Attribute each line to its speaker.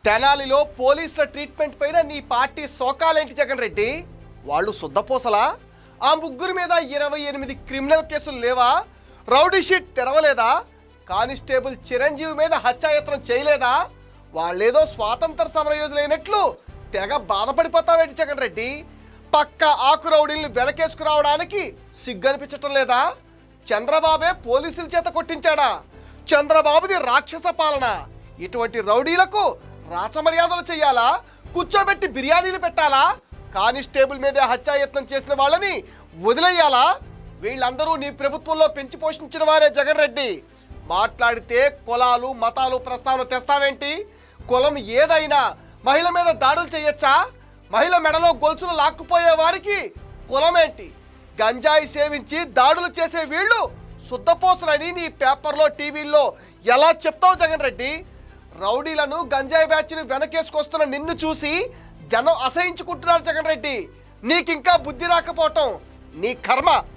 Speaker 1: తెనాలిలో పోలీసుల ట్రీట్మెంట్ పైన నీ పార్టీ సోకాలేంటి జగన్ రెడ్డి? వాళ్ళు శుద్ధపూసలా? ఆ ముగ్గురు మీద 28 క్రిమినల్ కేసులు లేవా? రౌడీ షీట్ తెరవలేదా? కానిస్టేబుల్ చిరంజీవి మీద హత్యాయత్నం చేయలేదా? వాళ్ళేదో స్వాతంత్ర సమరయోధులైనట్లు తెగ బాధపడిపోతావేంటి జగన్ రెడ్డి? పక్క ఆకు రౌడీల్ని వెనకేసుకురావడానికి సిగ్గనిపించటం లేదా? చంద్రబాబే పోలీసుల చేత కొట్టించాడా? చంద్రబాబుది రాక్షస పాలన. ఇటువంటి రౌడీలకు రాచమర్యాదలు చేయాలా? కూర్చోబెట్టి బిర్యానీలు పెట్టాలా? కానిస్టేబుల్ మీదే హత్యాయత్నం చేసిన వాళ్ళని వదిలేయాలా? వీళ్ళందరూ నీ ప్రభుత్వంలో పెంచి పోషించిన వారే జగన్ రెడ్డి. మాట్లాడితే కులాలు మతాలు ప్రస్తావన తెస్తావేంటి? కులం ఏదైనా మహిళ మీద దాడులు చేయొచ్చా? మహిళ మెడలో గొలుసులు లాక్కుపోయే వారికి కులమేంటి? గంజాయి సేవించి దాడులు చేసే వీళ్ళు శుద్ధపోసరని నీ పేపర్లో టీవీల్లో ఎలా చెప్తావు జగన్ రెడ్డి? రౌడీలను గంజాయి బ్యాచ్ని వెనకేసుకొస్తున్న నిన్ను చూసి జనం అసహించుకుంటున్నారు జగన్ రెడ్డి. నీకింకా బుద్ధి రాకపోవటం నీ కర్మ.